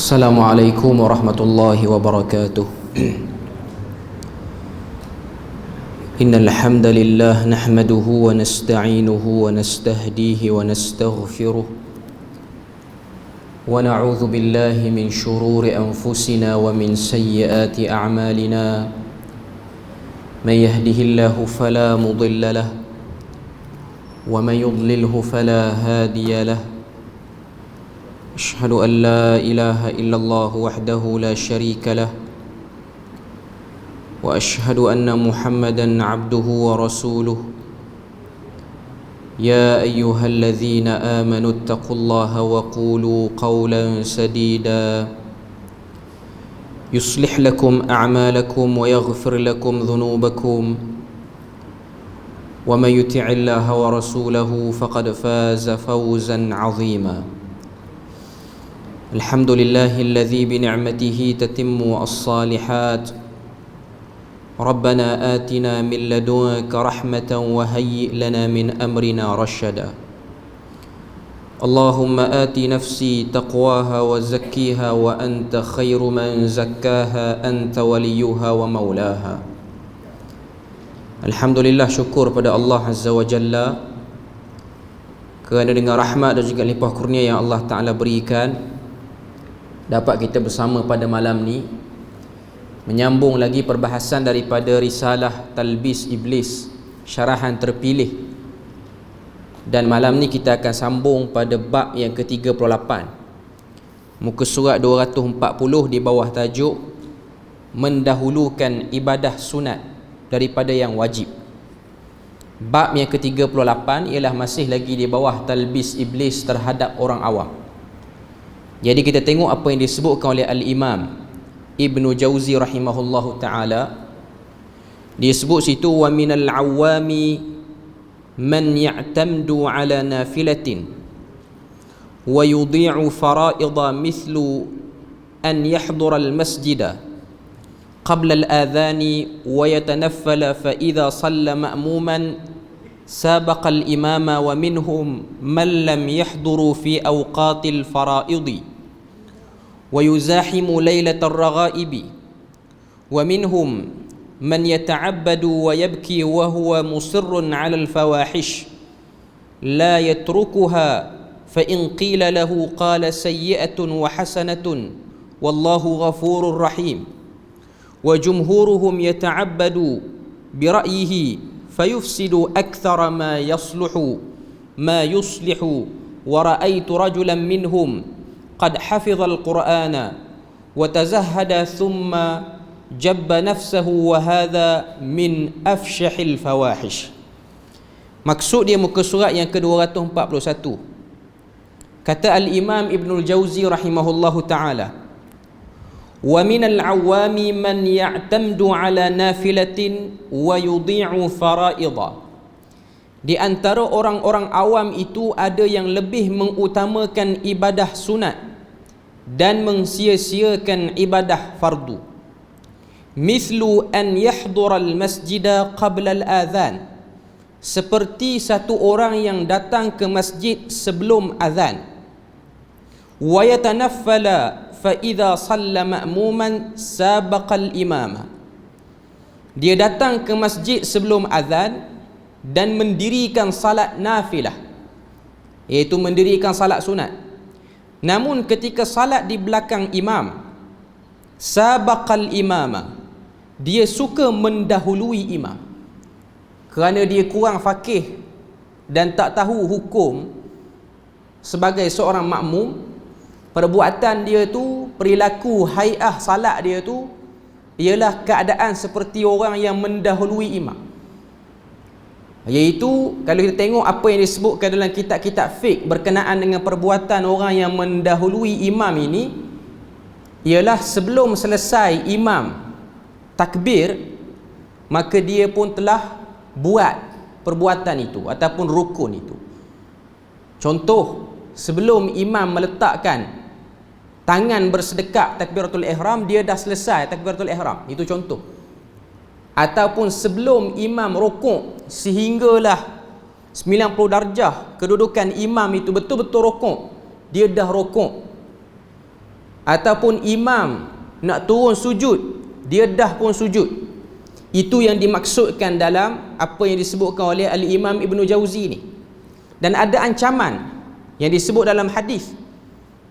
Assalamualaikum warahmatullahi wabarakatuh. Innal hamdalillah nahmaduhu wa nasta'inuhu wa nastahdihi wa nastaghfiruh wa na'udzu billahi min shururi anfusina wa min sayyiati a'malina. May yahdihillahu fala mudilla lahu wa may yudlilhu fala hadiya lahu. أشهد أن لا إله إلا الله وحده لا شريك له وأشهد أن محمدا عبده ورسوله يا أيها الذين آمنوا اتقوا الله وقولوا قولا سديدا يصلح لكم أعمالكم ويغفر لكم ذنوبكم ومن يطع الله ورسوله فقد فاز فوزا عظيما. الحمد لله الذي بنعمته تتم الصالحات. ربنا آتنا من لدنك رحمة وهيئ لنا من أمرنا رشدا. اللهم آت نفسي تقواها وزكيها وأنت خير من زكاها أنت وليها ومولاها. Alhamdulillah, syukur pada Allah Azza wa Jalla kerana dengan rahmat dan juga limpah kurnia yang Allah Ta'ala berikan, dapat kita bersama pada malam ni menyambung lagi perbahasan daripada risalah Talbis Iblis, syarahan terpilih. Dan malam ni kita akan sambung pada bab yang ke-38, muka surat 240, di bawah tajuk mendahulukan ibadah sunat daripada yang wajib. Bab yang ke-38 ialah masih lagi di bawah Talbis Iblis terhadap orang awam. Jadi kita tengok apa yang disebutkan oleh Al-Imam Ibnu Jauzi rahimahullahu ta'ala. Dia sebut situ, wa minal awami man ya'tamdu ala nafilatin wa yudhi'u fara'idha mithlu an yahdura al-masjida qabla al-adhani wa yatanaffala fa idha salla ma'muman sabaqa al-imama wa minhum man lam yahduru fi awqatil fara'idi ويزاحم ليلة الرغائب ومنهم من يتعبد ويبكي وهو مصر على الفواحش لا يتركها فإن قيل له قال سيئة وحسنة والله غفور رحيم وجمهورهم يتعبد برأيه فيفسد أكثر ما يصلح ورأيت رجلا منهم قد حفظ القرآن وتزهد ثم جب نفسه وهذا من أفشح الفواحش. Maksud dia muka surat yang ke-241. Kata Al-Imam Ibnul Jauzi rahimahullahu ta'ala, wa minal awami man ya'tamdu ala nafilatin wa yudhi'u fara'idha. Di antara orang-orang awam itu ada yang lebih mengutamakan ibadah sunat dan mensia-siakan ibadah fardu. Mithlu an yahdura al-masjida qabla al-adhan, seperti satu orang yang datang ke masjid sebelum azan. Wa yatanaffala fa idza shalla ma'muman sabaqa al-imama, dia datang ke masjid sebelum azan dan mendirikan salat nafilah, iaitu mendirikan salat sunat. Namun ketika salat di belakang imam, sabaqal imama, dia suka mendahului imam kerana dia kurang faqih dan tak tahu hukum. Sebagai seorang makmum, perbuatan dia tu, perilaku hai'ah salat dia tu ialah keadaan seperti orang yang mendahului imam. Iaitu kalau kita tengok apa yang disebutkan dalam kitab-kitab fiqh berkenaan dengan perbuatan orang yang mendahului imam ini, ialah sebelum selesai imam takbir, maka dia pun telah buat perbuatan itu ataupun rukun itu. Contoh, sebelum imam meletakkan tangan bersedekap takbiratul ihram, dia dah selesai takbiratul ihram. Itu contoh. Ataupun sebelum imam rukuk sehinggalah 90 darjah kedudukan imam itu betul-betul rukuk, dia dah rukuk. ataupun imam nak turun sujud, dia dah pun sujud. Itu yang dimaksudkan dalam apa yang disebutkan oleh Al-Imam Ibn Jauzi ni. Dan ada ancaman yang disebut dalam hadis,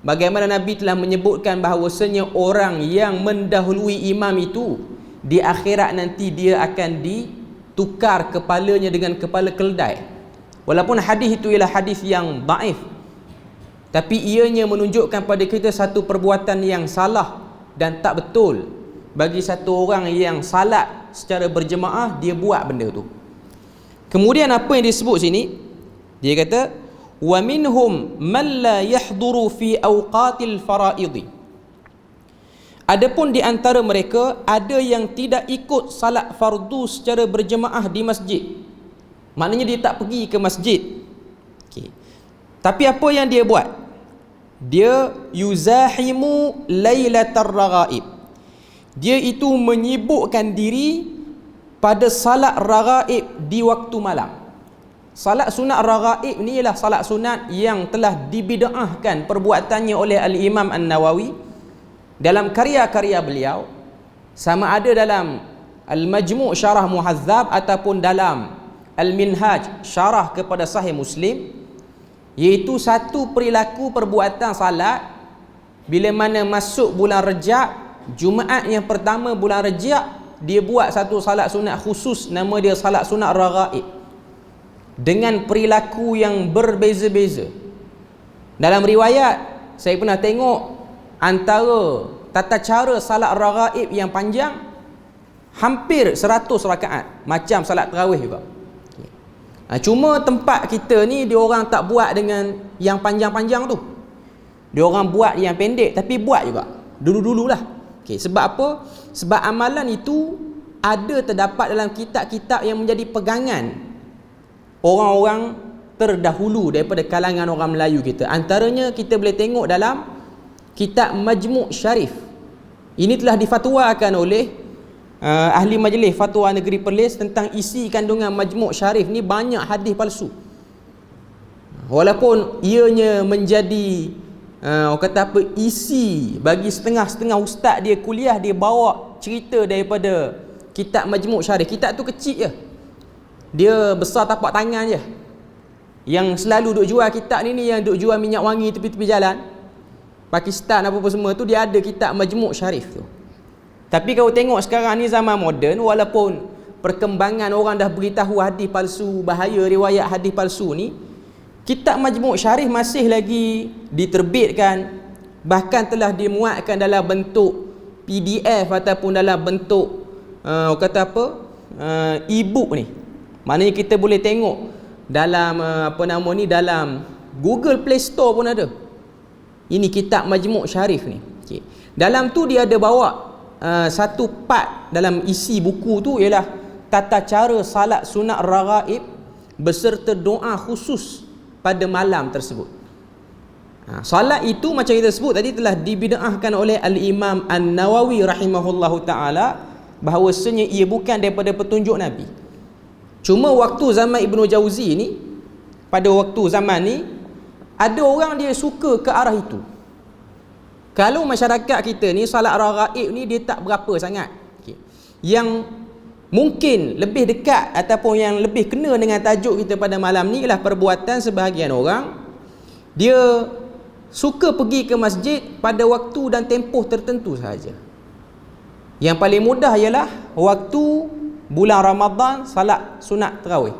bagaimana Nabi telah menyebutkan bahawasanya orang yang mendahului imam itu di akhirat nanti dia akan ditukar kepalanya dengan kepala keledai. Walaupun hadis itu ialah hadis yang daif, tapi ianya menunjukkan pada kita satu perbuatan yang salah dan tak betul bagi satu orang yang salat secara berjemaah, dia buat benda tu. Kemudian apa yang disebut sini, dia kata wa minhum man la yahduru fi awqatil faraid. Adapun di antara mereka ada yang tidak ikut salat fardu secara berjemaah di masjid. Maknanya dia tak pergi ke masjid. Okey. Tapi apa yang dia buat? Dia yuzahimu lailatar raghaib. Dia itu menyibukkan diri pada salat raghaib di waktu malam. Salat sunat raghaib ni ialah salat sunat yang telah dibid'ahkan perbuatannya oleh Al-Imam An-Nawawi dalam karya-karya beliau, sama ada dalam Al-Majmu' Syarah Muhadzab ataupun dalam Al-Minhaj Syarah kepada Sahih Muslim, iaitu satu perilaku perbuatan salat bila mana masuk bulan Rejab, Jumaat yang pertama bulan Rejab, dia buat satu salat sunat khusus, nama dia salat sunat raghaib, dengan perilaku yang berbeza-beza. Dalam riwayat saya pernah tengok, antara tata cara salat raghaib yang panjang hampir 100 rakaat, macam salat tarawih juga. Cuma tempat kita ni dia orang tak buat dengan yang panjang-panjang tu, dia orang buat yang pendek, tapi buat juga dulu-dululah. Sebab apa? Sebab amalan itu ada terdapat dalam kitab-kitab yang menjadi pegangan orang-orang terdahulu daripada kalangan orang Melayu kita. Antaranya kita boleh tengok dalam kitab Majmu' Syarif. Ini telah difatwakan oleh ahli majlis fatwa negeri Perlis tentang isi kandungan Majmu' Syarif ni banyak hadis palsu. Walaupun ianya menjadi orang kata apa, isi bagi setengah-setengah ustaz dia kuliah, dia bawa cerita daripada kitab Majmu' Syarif. Kitab tu kecil je, dia besar tapak tangan je. Yang selalu duk jual kitab ni yang duk jual minyak wangi tepi-tepi jalan, Pakistan apa-apa semua tu, dia ada kitab Majmu' Syarif tu. Tapi kalau tengok sekarang ni zaman moden, walaupun perkembangan orang dah beritahu hadis palsu, bahaya riwayat hadis palsu ni, kitab Majmu' Syarif masih lagi diterbitkan, bahkan telah dimuatkan dalam bentuk PDF ataupun dalam bentuk kata apa, e-book ni. Maknanya kita boleh tengok dalam apa nama ni, dalam Google Play Store pun ada. Ini kitab Majmu' Syarif ni. Okay. Dalam tu dia ada bawa satu part dalam isi buku tu ialah tata cara salat sunat raghaib beserta doa khusus pada malam tersebut. Salat itu macam kita sebut tadi telah dibid'ahkan oleh Al-Imam An-Nawawi rahimahullahu ta'ala, bahawasanya ia bukan daripada petunjuk Nabi. Cuma waktu zaman Ibn Jauzi ni, pada waktu zaman ni, ada orang dia suka ke arah itu. Kalau masyarakat kita ni salat raghaib ni dia tak berapa sangat. Okay. Yang mungkin lebih dekat ataupun yang lebih kena dengan tajuk kita pada malam ni ialah perbuatan sebahagian orang, dia suka pergi ke masjid pada waktu dan tempoh tertentu sahaja. Yang paling mudah ialah waktu bulan Ramadan salat sunat tarawih.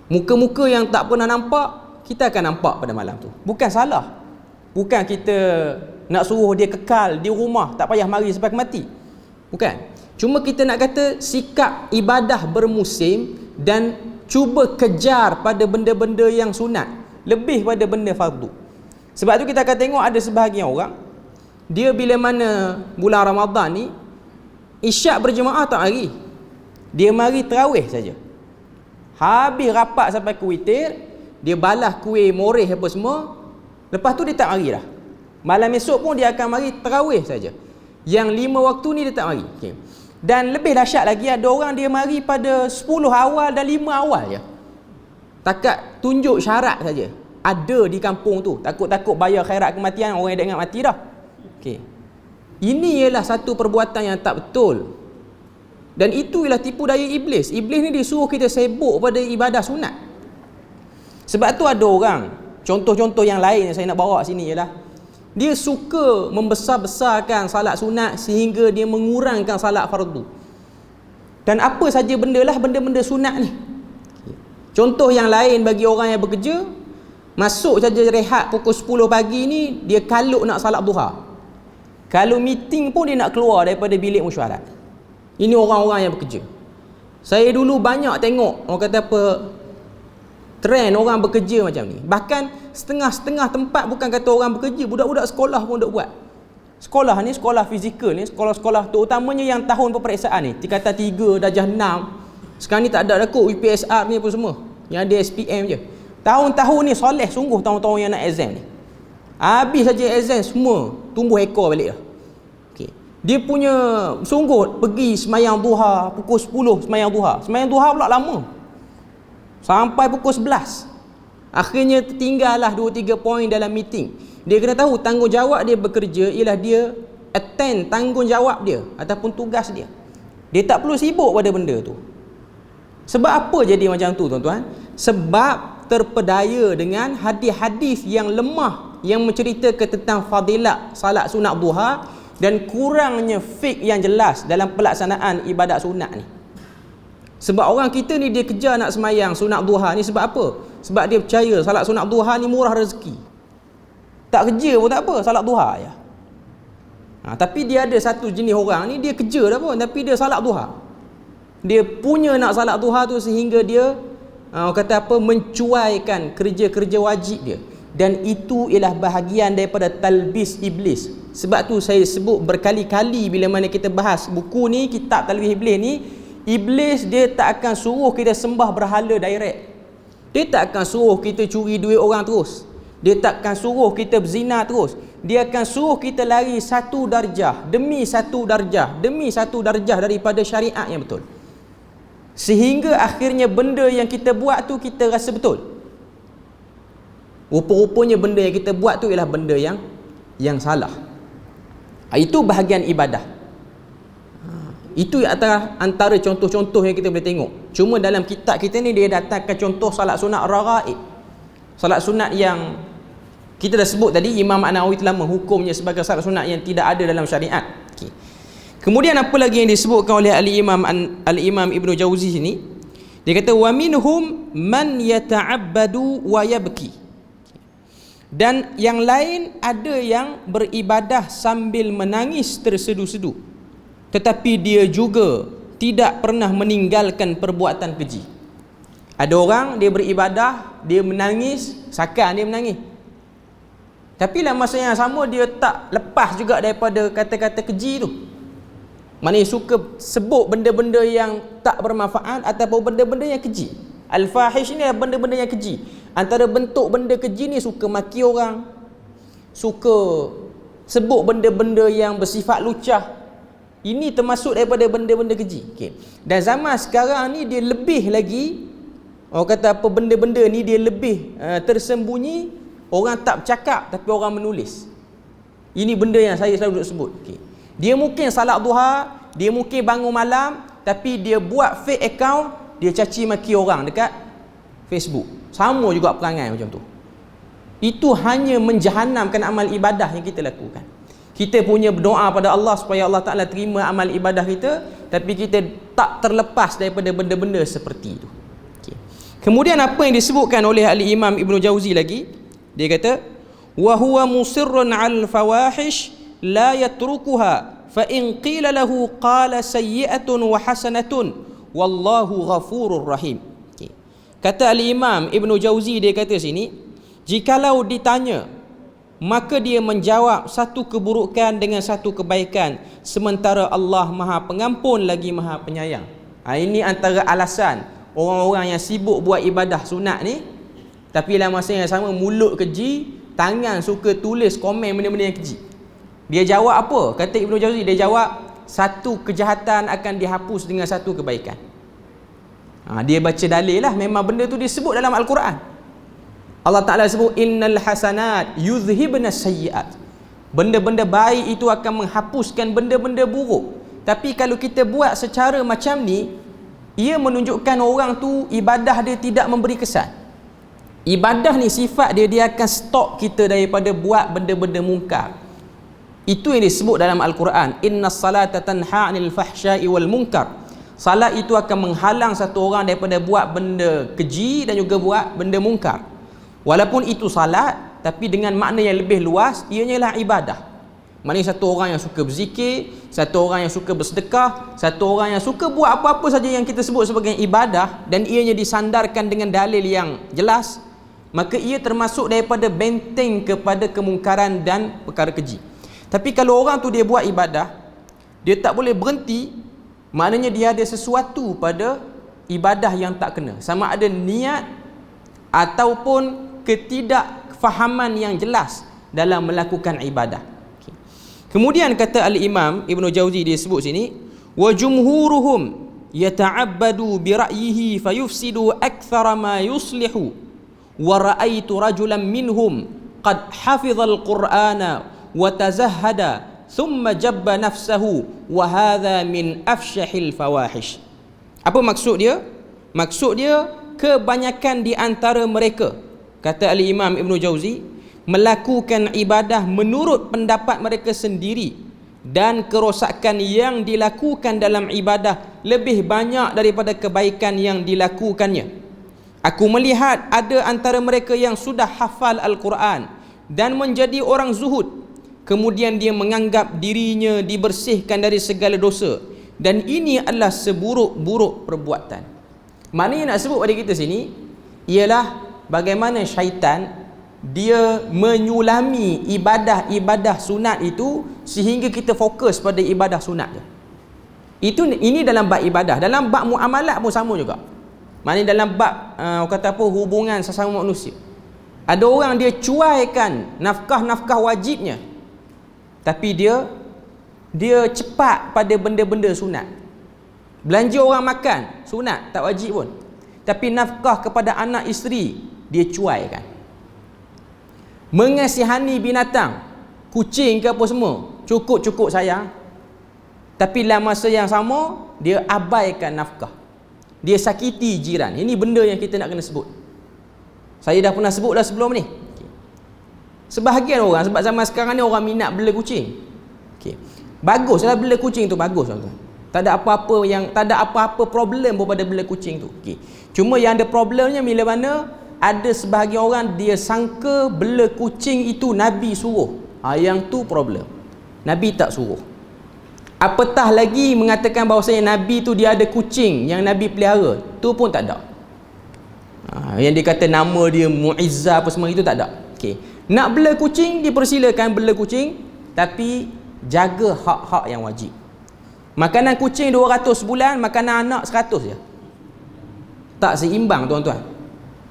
Muka-muka yang tak pernah nampak, kita akan nampak pada malam tu. Bukan salah, bukan kita nak suruh dia kekal di rumah, tak payah mari sampai mati, bukan. Cuma kita nak kata sikap ibadah bermusim dan cuba kejar pada benda-benda yang sunat lebih pada benda fardu. Sebab tu kita akan tengok ada sebahagian orang, dia bila mana bulan Ramadan ni isyak berjemaah tak mari, dia mari tarawih saja. Habis rapat sampai ke witir, dia balas kuih moreh apa semua, lepas tu dia tak mari dah. Malam esok pun dia akan mari tarawih saja. Yang 5 waktu ni dia tak mari. Okay. Dan lebih dahsyat lagi, ada orang dia mari pada 10 awal dan 5 awal je. Takat tunjuk syarat saja. Ada di kampung tu. Takut-takut bayar khairat kematian, orang yang dah ingat mati dah. Okey. Ini ialah satu perbuatan yang tak betul. Dan itu ialah tipu daya iblis. Iblis ni dia suruh kita sibuk pada ibadah sunat. Sebab tu ada orang, contoh-contoh yang lain yang saya nak bawa sini ialah dia suka membesar-besarkan salat sunat sehingga dia mengurangkan salat fardu. Dan apa saja benda lah benda-benda sunat ni. Contoh yang lain bagi orang yang bekerja, masuk saja rehat pukul 10 pagi ni, dia kalut nak salat duha. Kalau meeting pun dia nak keluar daripada bilik mesyuarat. Ini orang-orang yang bekerja. Saya dulu banyak tengok, orang kata apa, trend orang bekerja macam ni. Bahkan setengah-setengah tempat bukan kata orang bekerja, budak-budak sekolah pun duk buat. Sekolah ni, sekolah fizikal ni, sekolah-sekolah terutamanya yang tahun peperiksaan ni, tingkatan 3, darjah 6. Sekarang ni tak ada dah kot UPSR ni apa semua. Yang ada SPM je. Tahun-tahun ni soleh sungguh tahun-tahun yang nak exam ni. Habis saja exam semua tumbuh ekor balik dah. Okay. Dia punya sungguh pergi semayang duha pukul 10 semayang duha. Semayang duha pula lama. Sampai pukul 11. Akhirnya tertinggallah 2-3 poin dalam meeting. Dia kena tahu tanggungjawab dia bekerja ialah dia attend tanggungjawab dia ataupun tugas dia. Dia tak perlu sibuk pada benda tu. Sebab apa jadi macam tu tuan-tuan? Sebab terpedaya dengan hadis-hadis yang lemah yang menceritakan tentang fadilat salat sunat duha dan kurangnya fiqh yang jelas dalam pelaksanaan ibadat sunat ni. Sebab orang kita ni dia kejar nak semayang sunat duha ni sebab apa? Sebab dia percaya salat sunat duha ni murah rezeki. Tak kerja pun tak apa, salat duha je. Tapi dia ada satu jenis orang ni dia kerja dah pun tapi dia salat duha. Dia punya nak salat duha tu sehingga dia kata apa mencuaikan kerja-kerja wajib dia. Dan itu ialah bahagian daripada talbis iblis. Sebab tu saya sebut berkali-kali bila mana kita bahas buku ni, kitab talbis iblis ni, iblis dia tak akan suruh kita sembah berhala direct. Dia tak akan suruh kita curi duit orang terus. Dia tak akan suruh kita berzina terus. Dia akan suruh kita lari satu darjah demi satu darjah demi satu darjah daripada syariat yang betul. Sehingga akhirnya benda yang kita buat tu kita rasa betul. Rupa-rupanya benda yang kita buat tu ialah benda yang salah. Itu bahagian ibadah. Itu antara contoh-contoh yang kita boleh tengok. Cuma dalam kitab kita ni dia datangkan contoh salat sunat raghaib. Salat sunat yang kita dah sebut tadi, Imam An-Nawawi telah menghukumnya sebagai salat sunat yang tidak ada dalam syariat. Okay. Kemudian apa lagi yang disebutkan oleh Al-Imam Ibn Jauzi sini? Dia kata wa minhum man yata'abbadu wa yabki. Dan yang lain ada yang beribadah sambil menangis tersedu-sedu. Tetapi dia juga tidak pernah meninggalkan perbuatan keji. Ada orang dia beribadah, dia menangis, sakan dia menangis. Tapi dalam masa yang sama dia tak lepas juga daripada kata-kata keji tu. Maknanya suka sebut benda-benda yang tak bermanfaat ataupun benda-benda yang keji. Al-fahish ni adalah benda-benda yang keji. Antara bentuk benda keji ni suka maki orang, suka sebut benda-benda yang bersifat lucah. Ini termasuk daripada benda-benda keji. Okay. Dan zaman sekarang ni dia lebih lagi, orang kata apa, benda-benda ni dia lebih tersembunyi. Orang tak bercakap tapi orang menulis. Ini benda yang saya selalu sebut. Okay. Dia mungkin salat duha, dia mungkin bangun malam, tapi dia buat fake account, dia caci maki orang dekat Facebook. Sama juga perangai macam tu. Itu hanya menjahanamkan amal ibadah yang kita lakukan. Kita punya berdoa pada Allah supaya Allah Ta'ala terima amal ibadah kita, tapi kita tak terlepas daripada benda-benda seperti itu. Okay. Kemudian apa yang disebutkan oleh Al-Imam Ibn Jauzi lagi, dia kata wa huwa musirrun 'al fawahish la yatrukuha fa in qila lahu qala sayyi'atun wa hasanatun wallahu ghafurur rahim. Okay. Kata Al-Imam Ibn Jauzi, dia kata sini, jikalau ditanya maka dia menjawab satu keburukan dengan satu kebaikan, sementara Allah Maha Pengampun lagi Maha Penyayang. Ini antara alasan orang-orang yang sibuk buat ibadah sunat ni, tapi dalam masa yang sama mulut keji, tangan suka tulis komen benda-benda yang keji. Dia jawab apa? Kata Ibn Jauzi, dia jawab satu kejahatan akan dihapus dengan satu kebaikan. Dia baca dalil lah, memang benda tu disebut dalam Al-Quran. Allah Ta'ala sebut innal hasanat yuzhibna sayyiat. Benda-benda baik itu akan menghapuskan benda-benda buruk. Tapi kalau kita buat secara macam ni, ia menunjukkan orang tu ibadah dia tidak memberi kesan. Ibadah ni sifat dia, dia akan stop kita daripada buat benda-benda mungkar. Itu yang disebut dalam Al-Quran, innas salata tanha 'anil fahsya'i wal munkar. Salat itu akan menghalang satu orang daripada buat benda keji dan juga buat benda mungkar. Walaupun itu salat, tapi dengan makna yang lebih luas, ianya lah ibadah. Maknanya satu orang yang suka berzikir, satu orang yang suka bersedekah, satu orang yang suka buat apa-apa saja yang kita sebut sebagai ibadah, dan ianya disandarkan dengan dalil yang jelas, maka ia termasuk daripada benteng kepada kemungkaran dan perkara keji. Tapi kalau orang tu dia buat ibadah, dia tak boleh berhenti, maknanya dia ada sesuatu pada ibadah yang tak kena, sama ada niat ataupun ketidakfahaman yang jelas dalam melakukan ibadah. Kemudian kata Al-Imam Ibn Jauzi dia sebut sini, wa jumhuruhum yata'abbadu bi ra'yihi fayufsidu akthara ma yuslihu wa ra'aitu rajulan minhum qad hafizal qur'ana wa tazahhada thumma jabba nafsahu wa hadha min afshahil fawahish. Apa maksud dia? Maksud dia, kebanyakan di antara mereka, kata Al-Imam Ibn Jauzi, melakukan ibadah menurut pendapat mereka sendiri, dan kerosakan yang dilakukan dalam ibadah lebih banyak daripada kebaikan yang dilakukannya. Aku melihat ada antara mereka yang sudah hafal Al-Quran dan menjadi orang zuhud, kemudian dia menganggap dirinya dibersihkan dari segala dosa, dan ini adalah seburuk-buruk perbuatan. Maknanya nak sebut pada kita sini ialah bagaimana syaitan dia menyulami ibadah-ibadah sunat itu sehingga kita fokus pada ibadah sunat je. Ini dalam bab ibadah. Dalam bab muamalat pun sama juga. Maknanya dalam bab kata apa, hubungan sesama manusia. Ada orang dia cuaikan nafkah-nafkah wajibnya, tapi dia cepat pada benda-benda sunat. Belanja orang makan sunat, tak wajib pun, tapi nafkah kepada anak isteri dia cuaikan. Mengasihani binatang, kucing ke apa semua, cukup-cukup sayang, tapi dalam masa yang sama dia abaikan nafkah, dia sakiti jiran. Ini benda yang kita nak kena sebut. Saya dah pernah sebut dah sebelum ni. Sebahagian orang, sebab zaman sekarang ni orang minat bela kucing. Baguslah bela kucing tu, bagus tuan-tuan. Tak ada apa-apa problem pun pada bela kucing tu. Cuma yang ada problemnya bila mana ada sebahagian orang dia sangka bela kucing itu Nabi suruh. Yang tu problem. Nabi tak suruh. Apatah lagi mengatakan bahawasanya Nabi tu dia ada kucing yang Nabi pelihara, tu pun tak ada. Yang dia kata nama dia Mu'izzah apa semua itu tak ada. Nak bela kucing dipersilakan bela kucing, tapi jaga hak-hak yang wajib. Makanan kucing 200 bulan, makanan anak 100 je. Tak seimbang tuan-tuan.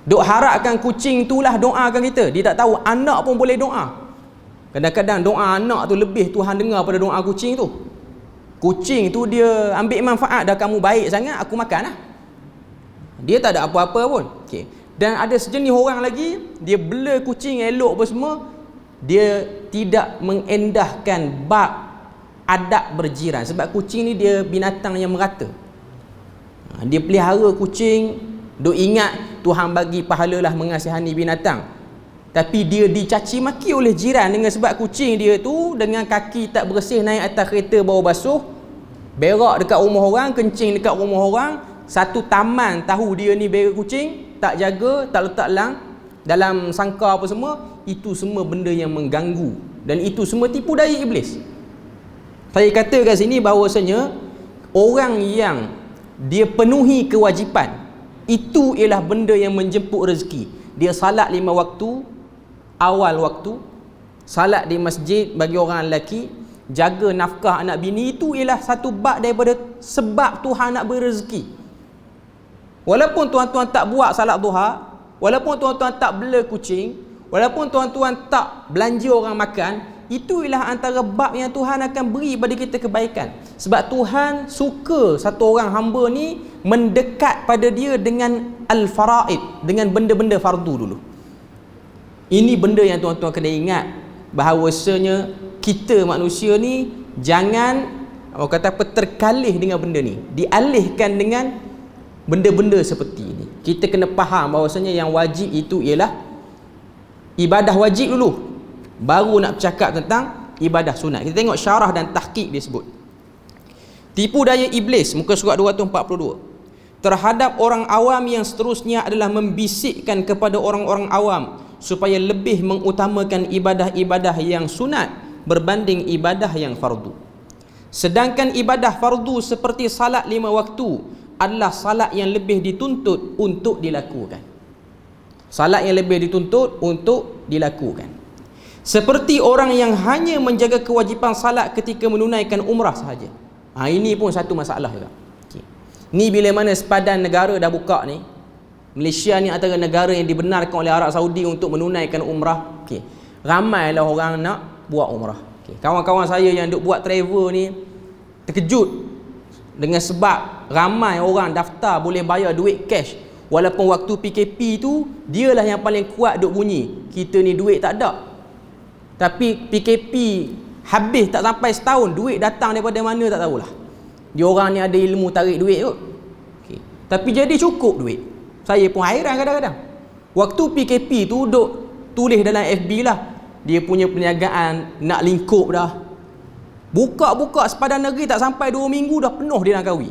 Duk harapkan kucing itulah doakan kita. Dia tak tahu anak pun boleh doa. Kadang-kadang doa anak tu lebih Tuhan dengar pada doa kucing tu. Kucing tu dia ambil manfaat, dah kamu baik sangat, aku makan lah. Dia tak ada apa-apa pun. Dan ada sejenis orang lagi, dia bela kucing elok apa semua, dia tidak mengendahkan bab adab berjiran. Sebab kucing ni dia binatang yang merata. Dia pelihara kucing, duk ingat Tuhan bagi pahala lah mengasihani binatang, tapi dia dicaci maki oleh jiran dengan sebab kucing dia tu dengan kaki tak bersih naik atas kereta bau basuh, berak dekat rumah orang, kencing dekat rumah orang. Satu taman tahu dia ni berak kucing, tak jaga, tak letak dalam sangkar apa semua. Itu semua benda yang mengganggu, dan itu semua tipu daya iblis. Saya kata kat sini bahawasanya orang yang dia penuhi kewajipan, itu ialah benda yang menjemput rezeki. Dia salat 5 waktu, awal waktu, salat di masjid bagi orang lelaki, jaga nafkah anak bini, itu ialah satu bab daripada sebab Tuhan nak beri rezeki. Walaupun tuan-tuan tak buat salat duha, walaupun tuan-tuan tak bela kucing, walaupun tuan-tuan tak belanja orang makan, itu ialah antara bab yang Tuhan akan beri pada kita kebaikan. Sebab Tuhan suka satu orang hamba ni mendekat pada dia dengan al-faraid, dengan benda-benda fardu dulu. Ini benda yang tuan-tuan kena ingat, bahawasanya kita manusia ni jangan orang kata apa, terkalih dengan benda ni, dialihkan dengan benda-benda seperti ini. Kita kena faham bahawasanya yang wajib itu ialah ibadah wajib dulu, baru nak bercakap tentang ibadah sunat. Kita tengok syarah dan tahqiq dia sebut. Tipu daya iblis, muka surat 242. Terhadap orang awam yang seterusnya adalah membisikkan kepada orang-orang awam supaya lebih mengutamakan ibadah-ibadah yang sunat berbanding ibadah yang fardu. Sedangkan ibadah fardu seperti salat 5 waktu adalah salat yang lebih dituntut untuk dilakukan. Salat yang lebih dituntut untuk dilakukan. Seperti orang yang hanya menjaga kewajipan salat ketika menunaikan umrah sahaja. Ini pun satu masalah juga. Ni bila mana sepadan negara dah buka ni, Malaysia ni antara negara yang dibenarkan oleh Arab Saudi untuk menunaikan umrah. Ramailah orang nak buat umrah. Kawan-kawan saya yang duk buat travel ni terkejut dengan sebab ramai orang daftar boleh bayar duit cash. Walaupun waktu PKP tu dialah yang paling kuat duk bunyi, kita ni duit tak ada. Tapi PKP habis tak sampai setahun, duit datang daripada mana tak tahulah. Dia orang ni ada ilmu tarik duit kot. Tapi jadi cukup duit. Saya pun hairan kadang-kadang. Waktu PKP tu duk tulis dalam FB lah, dia punya perniagaan nak lingkup dah. Buka-buka sepadan negeri tak sampai 2 minggu dah penuh dia Langkawi.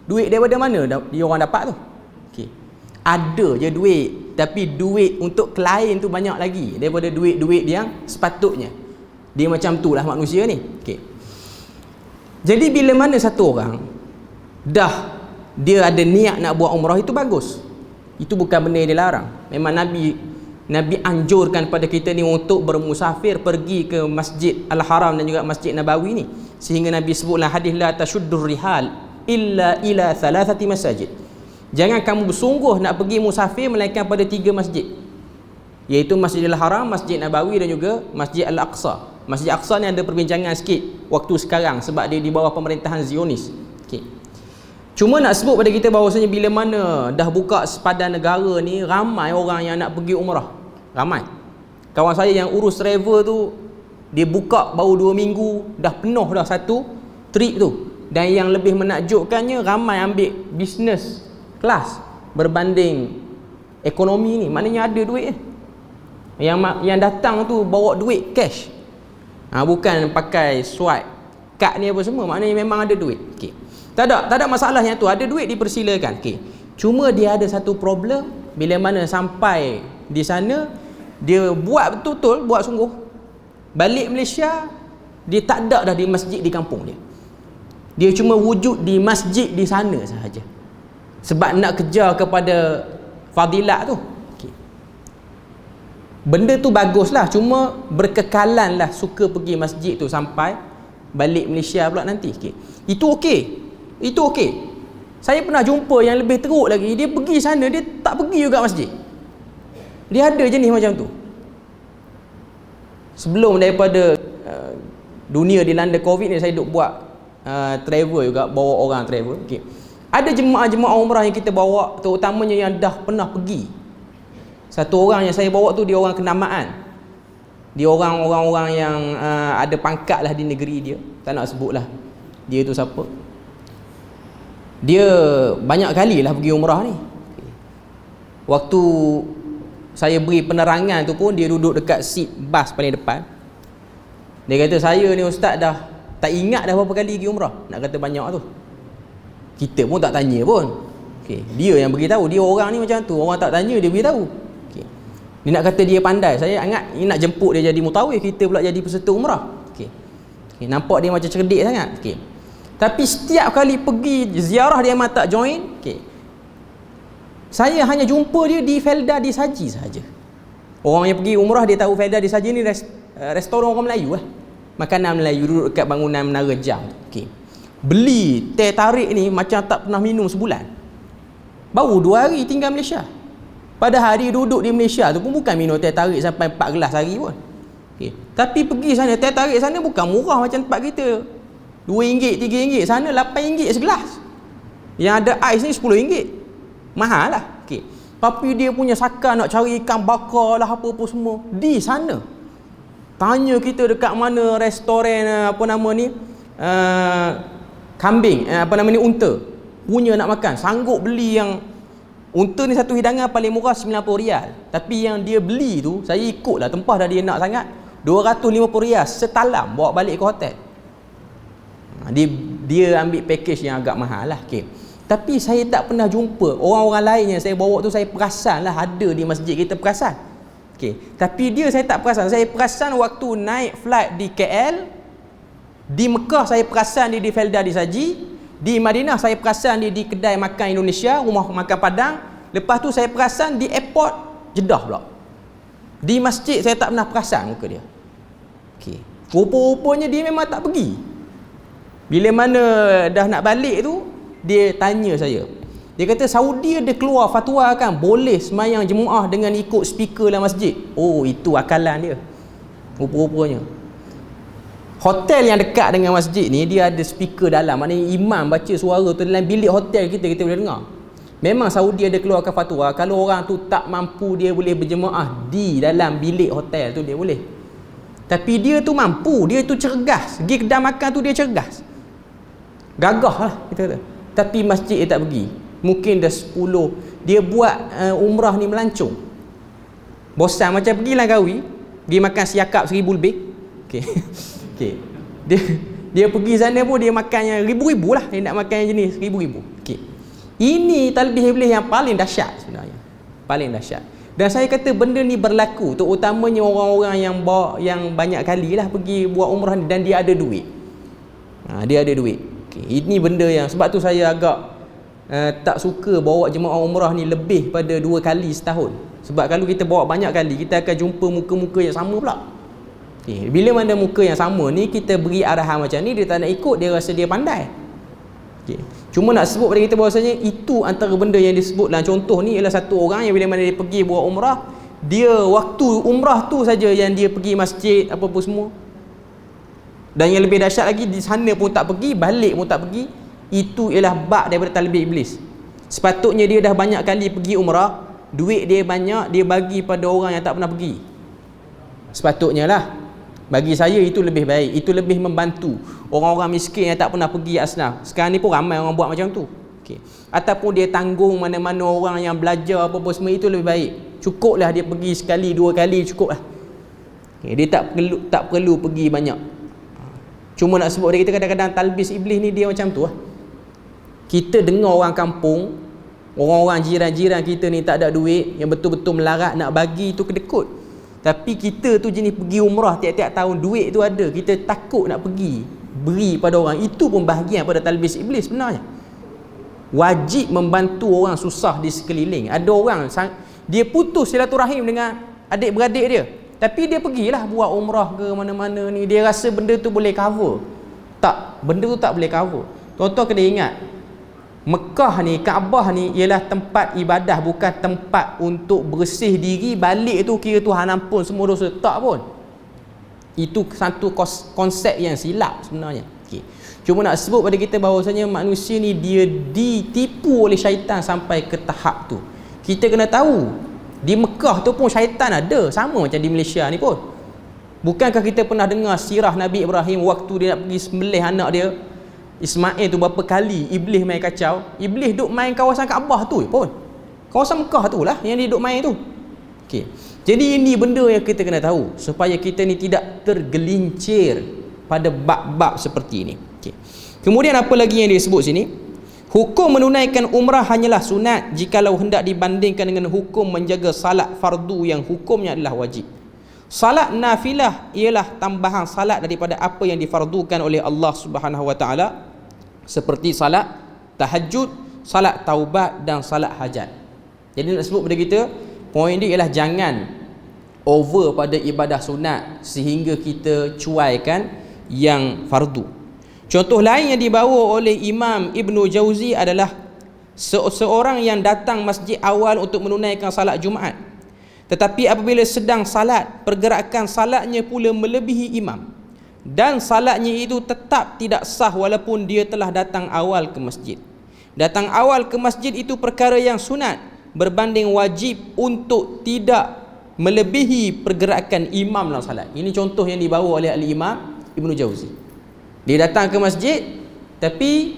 Duit daripada mana dia orang dapat tu? Ada je duit, tapi duit untuk klien tu banyak lagi daripada duit-duit yang sepatutnya. Dia macam tu lah manusia ni. Jadi bila mana satu orang dah dia ada niat nak buat umrah, itu bagus. Itu bukan benda yang dilarang. Memang Nabi anjurkan pada kita ni untuk bermusafir pergi ke Masjid Al-Haram dan juga Masjid Nabawi ni. Sehingga Nabi sebutlah hadis, la tashuddur rihal illa ila 3 masajid. Jangan kamu bersungguh nak pergi musafir melainkan pada 3 masjid, iaitu Masjidil Haram, Masjid Nabawi dan juga Masjid Al-Aqsa. Masjid Al-Aqsa ni ada perbincangan sikit waktu sekarang sebab dia di bawah pemerintahan Zionis. Cuma nak sebut pada kita bahawasanya bila mana dah buka sepadan negara ni, ramai orang yang nak pergi umrah. Ramai. Kawan saya yang urus travel tu, dia buka baru 2 minggu dah penuh dah satu trip tu. Dan yang lebih menakjubkannya, ramai ambil business class berbanding ekonomi ni. Maknanya ada duit. Yang datang tu bawa duit cash. Bukan pakai swipe kad ni apa semua. Maknanya memang ada duit. Tak ada masalah yang tu. Ada duit dipersilakan. Cuma dia ada satu problem. Bila mana sampai di sana, dia buat betul-betul, buat sungguh. Balik Malaysia, dia tak ada dah di masjid di kampung dia. Dia cuma wujud di masjid di sana sahaja. Sebab nak kejar kepada fadilat tu. Benda tu baguslah, cuma berkekalan lah suka pergi masjid tu sampai balik Malaysia pula nanti. Itu okey. Itu okey. Saya pernah jumpa yang lebih teruk lagi, dia pergi sana, dia tak pergi juga masjid. Dia ada jenis macam tu. Sebelum daripada dunia dilanda Covid ni, saya duk buat travel juga, bawa orang travel. Ada jemaah-jemaah umrah yang kita bawa, terutamanya yang dah pernah pergi. Satu orang yang saya bawa tu, dia orang kenamaan. Dia orang-orang yang ada pangkat lah di negeri dia. Tak nak sebut lah dia tu siapa. Dia banyak kali lah pergi umrah ni. Waktu saya beri penerangan tu pun, dia duduk dekat seat bas paling depan. Dia kata, saya ni ustaz dah tak ingat dah berapa kali pergi umrah. Nak kata banyak tu. Kita pun tak tanya pun. Dia yang beritahu. Dia orang ni macam tu. Orang tak tanya, dia beritahu. Dia nak kata dia pandai. Saya ingat ni nak jemput dia jadi mutawif, kita pula jadi peserta umrah. Nampak dia macam cerdik sangat. Tapi setiap kali pergi ziarah, dia memang tak join. Saya hanya jumpa dia di Felda di Saji sahaja. Orang yang pergi umrah, dia tahu Felda di Saji ni restoran orang Melayu lah. Makanan Melayu, duduk dekat bangunan Menara Jam. Beli teh tarik ni macam tak pernah minum sebulan. Baru 2 hari tinggal Malaysia. Padahal dia duduk di Malaysia tu pun bukan minum teh tarik sampai 4 gelas hari pun. Tapi pergi sana, teh tarik sana bukan murah macam tempat kita. RM2, RM3, sana RM8 segelas. Yang ada ais ni RM10. Mahal lah. Tapi dia punya saka nak cari ikan bakar lah, apa-apa semua di sana. Tanya kita dekat mana restoran apa nama ni, kambing, apa nama ni, unta punya nak makan, sanggup beli. Yang unta ni satu hidangan paling murah 90 rial, tapi yang dia beli tu, saya ikutlah, tempah dah dia nak sangat, 250 rial setalam bawa balik ke hotel. Dia ambil package yang agak mahal lah. Okay. Tapi saya tak pernah jumpa orang-orang lain yang saya bawa tu, saya perasan lah ada di masjid kita, perasan. Okay. Tapi dia saya tak perasan. Saya perasan waktu naik flight di KL, di Mekah saya perasan dia di Felda di Saji, di Madinah saya perasan dia di kedai makan Indonesia, rumah makan Padang. Lepas tu saya perasan di airport Jeddah pula. Di masjid saya tak pernah perasan muka dia. Okay. Rupa-rupanya dia memang tak pergi. Bila mana dah nak balik tu, dia tanya saya. Dia kata Saudi ada keluar fatwa kan, boleh semayang jemaah dengan ikut speaker dalam masjid. Oh, itu akalan dia. Rupa-rupanya hotel yang dekat dengan masjid ni, dia ada speaker dalam. Maknanya imam baca suara tu dalam bilik hotel kita boleh dengar. Memang Saudi ada keluarkan fatwa, kalau orang tu tak mampu, dia boleh berjemaah di dalam bilik hotel tu, dia boleh. Tapi dia tu mampu, dia tu cergas. Pergi kedai makan tu dia cergas, gagah lah kita kata. Tapi masjid dia tak pergi. Mungkin dah 10 dia buat umrah ni melancong, bosan macam pergi Langkawi, pergi makan siakap 1000 lebih. Okay. Okay. Dia pergi sana pun dia makan yang ribu-ribu lah, dia nak makan yang jenis ribu-ribu. Okay. Ini talbih iblis yang paling dahsyat sebenarnya, paling dahsyat. Dan saya kata benda ni berlaku terutamanya orang-orang yang banyak kali lah pergi buat umrah ni, dan dia ada duit. Dia ada duit. Okay. Ini benda yang sebab tu saya agak tak suka bawa jemaah umrah ni lebih pada 2 kali setahun. Sebab kalau kita bawa banyak kali, kita akan jumpa muka-muka yang sama pula. Okay. Bila mana muka yang sama ni, kita beri arahan macam ni, dia tak nak ikut, dia rasa dia pandai. Okay. Cuma nak sebut pada kita bahawasanya itu antara benda yang disebut dalam contoh ni, ialah satu orang yang bila mana dia pergi buat umrah, dia waktu umrah tu saja yang dia pergi masjid apa-apa semua. Dan yang lebih dahsyat lagi, di sana pun tak pergi, balik pun tak pergi. Itu ialah bab daripada talbih iblis. Sepatutnya dia dah banyak kali pergi umrah, duit dia banyak, dia bagi pada orang yang tak pernah pergi. Sepatutnya lah. Bagi saya itu lebih baik, itu lebih membantu orang-orang miskin yang tak pernah pergi asnaf. Sekarang ni pun ramai orang buat macam tu. Okay. Ataupun dia tanggung mana-mana orang yang belajar apa-apa semua, itu lebih baik. Cukuplah dia pergi sekali 2 kali, cukuplah. Okay. Dia tak perlu pergi banyak. Cuma nak sebut dia, kita kadang-kadang talbis iblis ni dia macam tu lah. Kita dengar orang kampung, orang-orang jiran-jiran kita ni tak ada duit, yang betul-betul melarat nak bagi tu kedekut. Tapi kita tu jenis pergi umrah tiap-tiap tahun, duit tu ada, kita takut nak pergi beri pada orang. Itu pun bahagian pada talbis iblis sebenarnya. Wajib membantu orang susah di sekeliling. Ada orang dia putus silaturahim dengan adik-beradik dia, tapi dia pergilah buat umrah ke mana-mana ni, dia rasa benda tu boleh cover. Tak, benda tu tak boleh cover. Tuan-tuan kena ingat, Mekah ni, Kaabah ni ialah tempat ibadah, bukan tempat untuk bersih diri. Balik tu kira Tuhan ampun semua dosa. Tak pun. Itu satu konsep yang silap sebenarnya. Okay. Cuma nak sebut pada kita bahawasanya manusia ni dia ditipu oleh syaitan sampai ke tahap tu. Kita kena tahu, di Mekah tu pun syaitan ada, sama macam di Malaysia ni pun. Bukankah kita pernah dengar sirah Nabi Ibrahim waktu dia nak pergi sembelih anak dia Ismail tu, berapa kali iblis main kacau. Iblis duk main kawasan Kaabah tu pun, kawasan Mekah tu lah yang dia duk main tu. Okay. Jadi ini benda yang kita kena tahu supaya kita ni tidak tergelincir pada bab-bab seperti ini. Okay. Kemudian apa lagi yang dia sebut sini? Hukum menunaikan umrah hanyalah sunat jikalau hendak dibandingkan dengan hukum menjaga salat fardu yang hukumnya adalah wajib. Salat nafilah ialah tambahan salat daripada apa yang difardukan oleh Allah Subhanahu wa taala, seperti salat tahajud, salat taubat dan salat hajat. Jadi nak sebut pada kita, poin dia ialah jangan over pada ibadah sunat sehingga kita cuaikan yang fardu. Contoh lain yang dibawa oleh Imam Ibnu Jauzi adalah seorang yang datang masjid awal untuk menunaikan salat Jumaat, tetapi apabila sedang salat, pergerakan salatnya pula melebihi imam, dan salatnya itu tetap tidak sah walaupun dia telah datang awal ke masjid. Datang awal ke masjid itu perkara yang sunat berbanding wajib untuk tidak melebihi pergerakan imam dalam salat. Ini contoh yang dibawa oleh Al-Imam Ibn Jauzi. Dia datang ke masjid tapi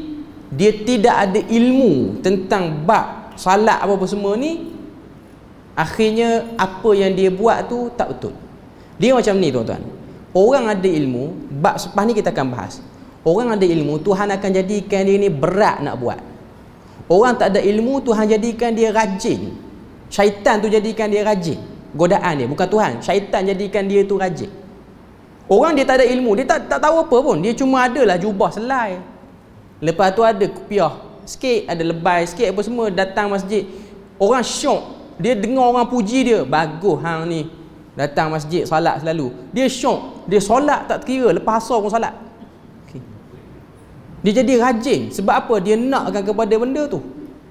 dia tidak ada ilmu tentang bab salat apa-apa semua ni. Akhirnya apa yang dia buat tu tak betul. Dia macam ni tuan-tuan. Orang ada ilmu, bab selepas ni kita akan bahas. Orang ada ilmu, Tuhan akan jadikan dia ni berat nak buat. Orang tak ada ilmu, Tuhan jadikan dia rajin. Syaitan tu jadikan dia rajin. Godaan dia, bukan Tuhan. Syaitan jadikan dia tu rajin. Orang dia tak ada ilmu, dia tak tahu apa pun. Dia cuma adalah jubah selai. Lepas tu ada kupiah sikit, ada lebay sikit apa semua, datang masjid. Orang syok. Dia dengar orang puji dia, bagus hang ni datang masjid solat selalu. Dia syok, dia solat tak kira, lepas asar pun solat. Okay. Dia jadi rajin. Sebab apa? Dia nakkan kepada benda tu.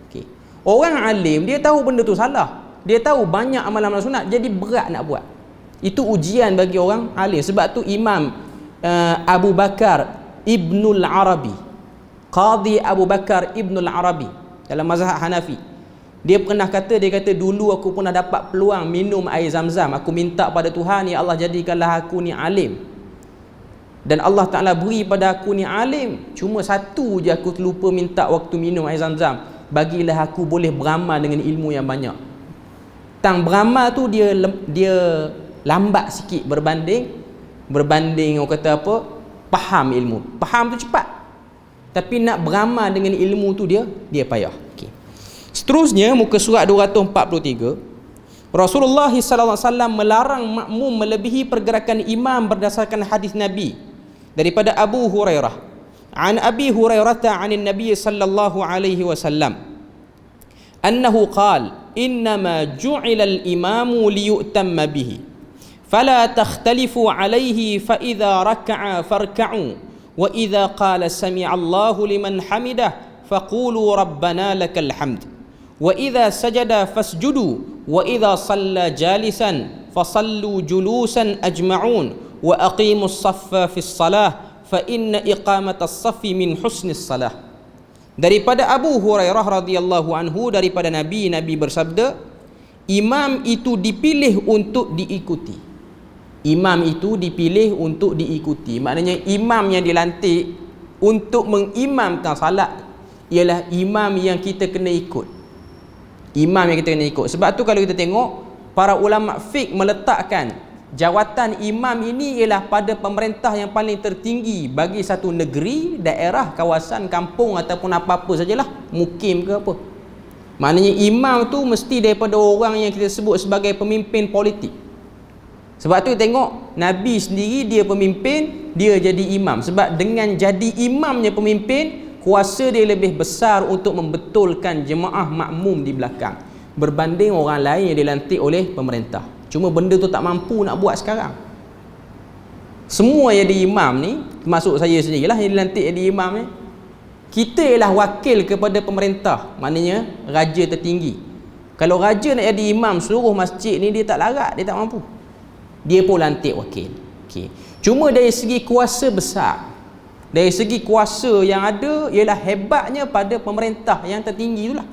Okay. Orang alim, dia tahu benda tu salah. Dia tahu banyak amalan-amalan sunat, jadi berat nak buat. Itu ujian bagi orang alim. Sebab tu Imam Abu Bakar Ibnul Arabi, Qadhi Abu Bakar Ibnul Arabi dalam mazhab Hanafi, dia pernah kata, dia kata, dulu aku pernah dapat peluang minum air Zam-Zam. Aku minta pada Tuhan, ya Allah jadikanlah aku ni alim. Dan Allah Ta'ala beri pada aku ni alim. Cuma satu je aku terlupa minta waktu minum air Zam-Zam. Bagilah aku boleh beramal dengan ilmu yang banyak. Tang beramal tu dia lambat sikit berbanding orang kata apa, faham ilmu. Faham tu cepat. Tapi nak beramal dengan ilmu tu dia payah. Okay. Seterusnya muka surat 243, Rasulullah SAW melarang makmum melebihi pergerakan imam berdasarkan hadis Nabi daripada Abu Hurairah. An Abi Hurairah an Nabi sallallahu alaihi wasallam annahu qala innama ju'ila al-imamu liyu'tamma bihi fala takhtalifu alaihi fa idza raka'a farka'u wa idza qala sami'a Allahu liman hamidah faqulu rabbana lakal hamd wa idza sajada fasjudu wa idza shalla jalisan fasallu julusan ajma'un wa aqimus saffa fis salah fa inna iqamatas saffi min husnis salah. Daripada Abu Hurairah radhiyallahu anhu, daripada Nabi bersabda, imam itu dipilih untuk diikuti. Imam itu dipilih untuk diikuti. Maknanya imam yang dilantik untuk mengimamkan salat ialah imam yang kita kena ikut. Imam yang kita kena ikut. Sebab tu kalau kita tengok, para ulama fiqh meletakkan jawatan imam ini ialah pada pemerintah yang paling tertinggi bagi satu negeri, daerah, kawasan, kampung ataupun apa-apa sajalah, mukim ke apa. Maknanya imam tu mesti daripada orang yang kita sebut sebagai pemimpin politik. Sebab tu tengok Nabi sendiri dia pemimpin, dia jadi imam. Sebab dengan jadi imamnya pemimpin, kuasa dia lebih besar untuk membetulkan jemaah makmum di belakang berbanding orang lain yang dilantik oleh pemerintah. Cuma benda tu tak mampu nak buat sekarang. Semua yang jadi imam ni, termasuk saya sendirilah yang dilantik jadi imam ni, kita ialah wakil kepada pemerintah. Maknanya raja tertinggi. Kalau raja nak jadi imam seluruh masjid ni, dia tak larat, dia tak mampu. Dia pun lantik wakil. Okay. Cuma dari segi kuasa besar, dari segi kuasa yang ada, ialah hebatnya pada pemerintah yang tertinggi itulah.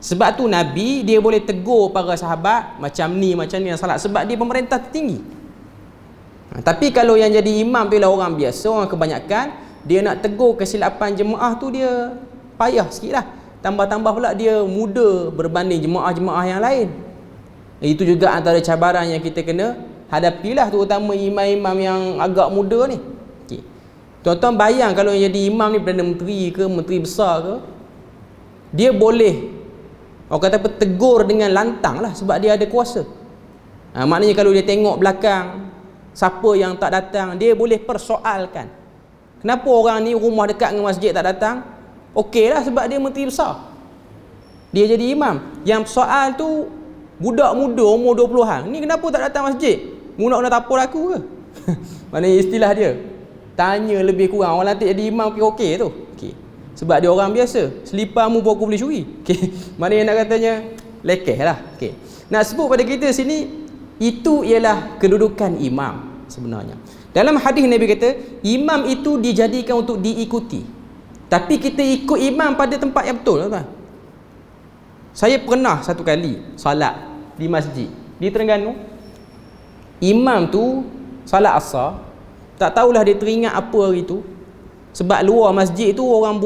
Sebab tu Nabi dia boleh tegur para sahabat macam ni yang salat, sebab dia pemerintah tertinggi. Tapi kalau yang jadi imam tu ialah orang biasa, orang kebanyakan, dia nak tegur kesilapan jemaah tu dia payah sikit lah. Tambah-tambah pula dia muda berbanding jemaah-jemaah yang lain. Itu juga antara cabaran yang kita kena hadapilah, terutama imam-imam yang agak muda ni. Okay. Tuan-tuan bayang kalau yang jadi imam ni Perdana Menteri ke, Menteri besar ke, dia boleh orang kata apa, tegur dengan lantang lah, sebab dia ada kuasa. Maknanya kalau dia tengok belakang siapa yang tak datang, dia boleh persoalkan. Kenapa orang ni rumah dekat dengan masjid tak datang? Okey lah, sebab dia menteri besar, dia jadi imam. Yang soal tu budak muda umur 20-an, ni kenapa tak datang masjid? Guna tapur aku ke? Maknanya istilah dia, tanya lebih kurang. Orang lantik jadi imam okey tu. Okey. Sebab dia orang biasa, seliparmu pun aku boleh curi. Okay. Maknanya nak katanya lekeh lah. Okay. Nak sebut pada kita sini, itu ialah kedudukan imam sebenarnya. Dalam hadis Nabi kata, imam itu dijadikan untuk diikuti. Tapi kita ikut imam pada tempat yang betul, tuan. Saya pernah satu kali salat di masjid di Terengganu. Imam tu salat asar, tak tahulah dia teringat apa hari tu, sebab luar masjid tu orang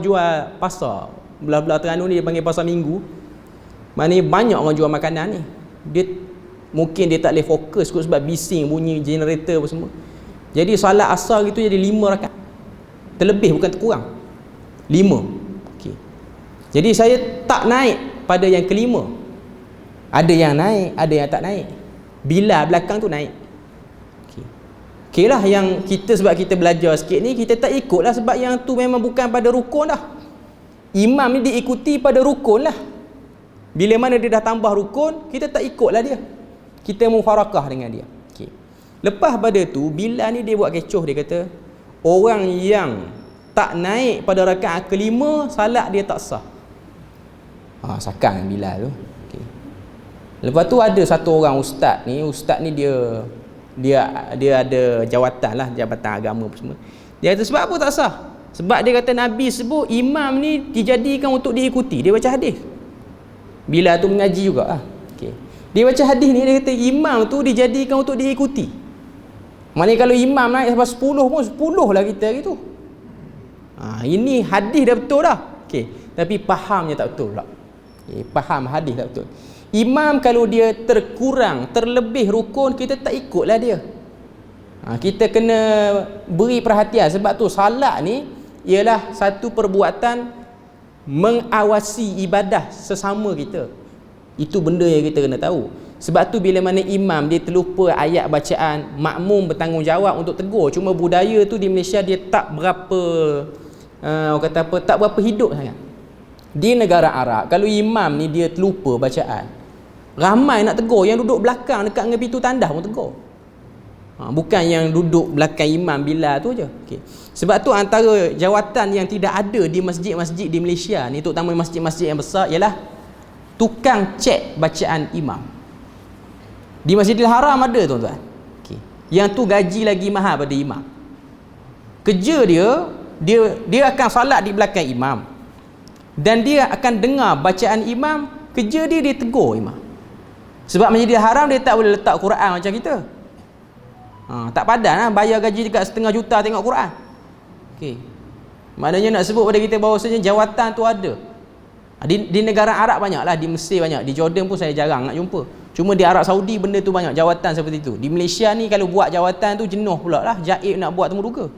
jual pasar belah-belah Terengganu ni, dia panggil pasar minggu. Maknanya banyak orang jual makanan ni. Mungkin dia tak boleh fokus kot sebab bising bunyi generator apa semua. Jadi salat asar itu jadi 5 rakaat. Terlebih bukan terkurang. 5. Okey. Jadi saya tak naik pada yang kelima. Ada yang naik, ada yang tak naik. Bila belakang tu naik. Okey lah, yang kita sebab kita belajar sikit ni, kita tak ikut lah sebab yang tu memang bukan pada rukun dah. Imam ni diikuti pada rukun lah. Bila mana dia dah tambah rukun, kita tak ikut lah dia. Kita mufarakah dengan dia. Okay. Lepas pada tu, Bilal ni dia buat kecoh, dia kata orang yang tak naik pada rakaat kelima, salat dia tak sah. Sakang Bilal tu. Okay. Lepas tu ada satu orang ustaz ni dia ada jawatan lah, jabatan agama apa semua. Dia kata sebab apa tak sah? Sebab dia kata Nabi sebut imam ni dijadikan untuk diikuti. Dia baca hadis. Bila tu mengaji juga lah. Okay. Dia baca hadis ni, dia kata imam tu dijadikan untuk diikuti. Maknanya kalau imam naik sampai 10 pun 10 lah kita hari tu. Ini hadis dah betul dah. Okay. Tapi fahamnya tak betul pula. Okay. Faham hadis tak betul. Imam kalau dia terkurang, terlebih rukun, kita tak ikutlah dia. Kita kena beri perhatian. Sebab tu salat ni ialah satu perbuatan mengawasi ibadah sesama kita. Itu benda yang kita kena tahu. Sebab tu bila mana imam dia terlupa ayat bacaan, makmum bertanggungjawab untuk tegur. Cuma budaya tu di Malaysia dia tak berapa tak berapa hidup sangat. Di negara Arab, kalau imam ni dia terlupa bacaan, ramai nak tegur. Yang duduk belakang dekat dengan pintu tandas pun tegur. Bukan yang duduk belakang imam Bilal tu je. Okay. Sebab tu antara jawatan yang tidak ada di masjid-masjid di Malaysia ni, terutama masjid-masjid yang besar, ialah tukang cek bacaan imam. Di Masjidil Haram ada tuan-tuan. Okay. Yang tu gaji lagi mahal pada imam. Kerja dia akan salat di belakang imam, dan dia akan dengar bacaan imam. Kerja dia tegur imam. Sebab Masjidil Haram dia tak boleh letak Quran macam kita. Tak padan lah bayar gaji dekat 500,000 tengok Quran. Okay. Maknanya nak sebut pada kita bahawasanya jawatan tu ada. Di negara Arab banyak lah, di Mesir banyak, di Jordan pun saya jarang nak jumpa. Cuma di Arab Saudi benda tu banyak, jawatan seperti tu. Di Malaysia ni kalau buat jawatan tu jenuh pula lah, jaib nak buat temuduga.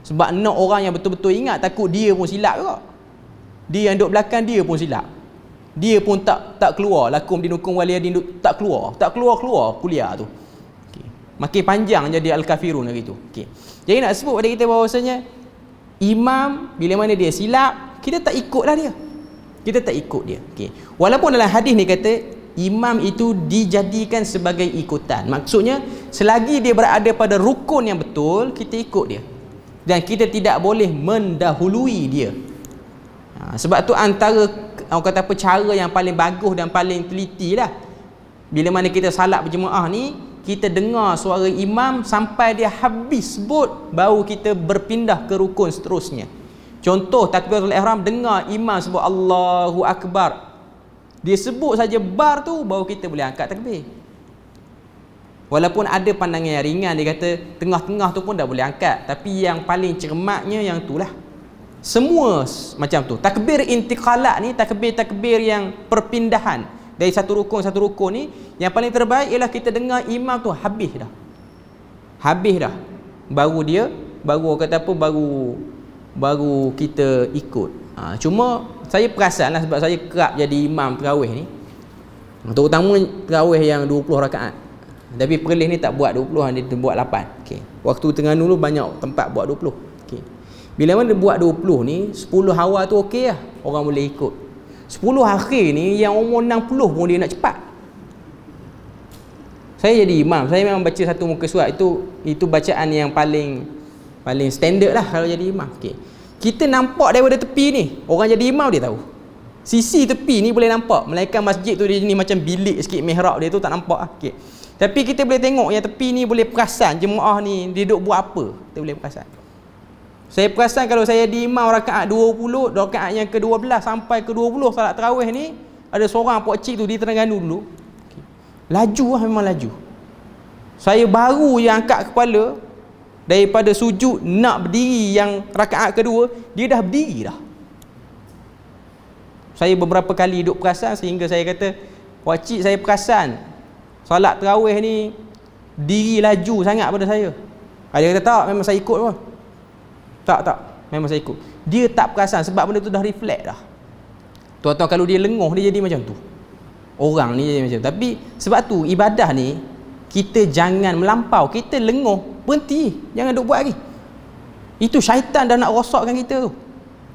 Sebab nak orang yang betul-betul ingat, takut dia pun silap juga. Dia yang duduk belakang dia pun silap. Dia pun tak keluar lakum dinukum waliyadin, tak keluar kuliah tu. Okay. Makin panjang jadi al-kafirun hari tu. Okay. Jadi nak sebut pada kita bahawasanya imam bila mana dia silap, kita tak ikutlah dia. Kita tak ikut dia. Okay. Walaupun dalam hadis ni kata imam itu dijadikan sebagai ikutan. Maksudnya selagi dia berada pada rukun yang betul, kita ikut dia. Dan kita tidak boleh mendahului dia. Sebab tu antara orang kata apa, cara yang paling bagus dan paling teliti lah, bila mana kita salat berjemaah ni, kita dengar suara imam sampai dia habis sebut, baru kita berpindah ke rukun seterusnya. Contoh takbiratul ihram, dengar imam sebut Allahu Akbar, dia sebut saja bar tu, baru kita boleh angkat takbir. Walaupun ada pandangan yang ringan, dia kata tengah-tengah tu pun dah boleh angkat. Tapi yang paling cermatnya yang tu lah. Semua macam tu. Takbir intiqalat ni, takbir-takbir yang perpindahan dari satu rukun ni, yang paling terbaik ialah kita dengar imam tu habis dah. Baru kata apa, baru kita ikut. Cuma saya perasan lah, sebab saya kerap jadi imam tarawih ni, terutama tarawih yang 20 rakaat. Tapi Perlis ni tak buat 20, dia buat 8. Okay. Waktu Terengganu dulu banyak tempat buat 20. Okay. Bila mana dia buat 20 ni, 10 awal tu okey lah, orang boleh ikut. 10 akhir ni yang umur 60 pun dia nak cepat. Saya jadi imam, saya memang baca satu muka surat, itu bacaan yang paling standard lah kalau jadi imam. Okay. Kita nampak daripada tepi ni, orang jadi imam dia tahu. Sisi tepi ni boleh nampak. Melainkan masjid tu dia ni macam bilik sikit, mihrab dia tu tak nampak lah. Okay. Tapi kita boleh tengok yang tepi ni, boleh perasan jemaah ni dia duduk buat apa. Kita boleh perasan. Saya perasan kalau saya di imam rakaat 20, rakaat yang ke-12 sampai ke-20 salat tarawih ni, ada seorang pak cik tu di Terengganu dulu. Okay. Laju lah, memang laju. Saya baru yang angkat kepala daripada sujud nak berdiri yang rakaat kedua, dia dah berdiri dah. Saya beberapa kali duduk perasan sehingga saya kata, "Pakcik, saya perasan solat tarawih ni diri laju sangat pada saya." Dia kata, "Tak, memang saya ikut pun." Tak, memang saya ikut. Dia tak perasan sebab benda tu dah reflect dah. Tuan-tuan, kalau dia lenguh dia jadi macam tu. Orang ni jadi macam tu. Tapi sebab tu ibadah ni kita jangan melampau. Kita lenguh, berhenti, jangan duk buat lagi. Itu syaitan dah nak rosakkan kita tu.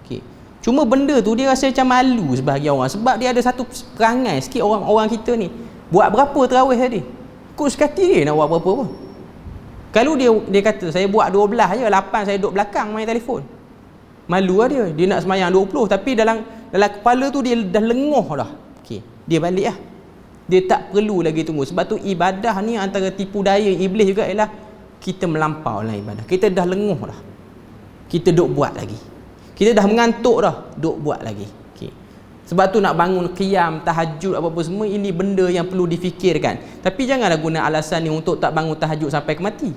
Okey. Cuma benda tu dia rasa macam malu sebahagian orang sebab dia ada satu perangai sikit orang kita ni. Buat berapa tarawih tadi? Kok sekati dia nak buat berapa pun. Kalau dia kata saya buat 12 je, 8 saya duduk belakang main telefon. Malu lah dia. Dia nak semayang 20 tapi dalam kepala tu dia dah lenguh dah. Okey, dia balik lah. Dia tak perlu lagi tunggu. Sebab tu ibadah ni antara tipu daya iblis juga ialah kita melampau dalam ibadah. Kita dah lenguh dah. Kita duk buat lagi. Kita dah mengantuk dah, duk buat lagi. Okay. Sebab tu nak bangun qiyam, tahajud apa-apa semua, ini benda yang perlu difikirkan. Tapi janganlah guna alasan ni untuk tak bangun tahajud sampai ke mati.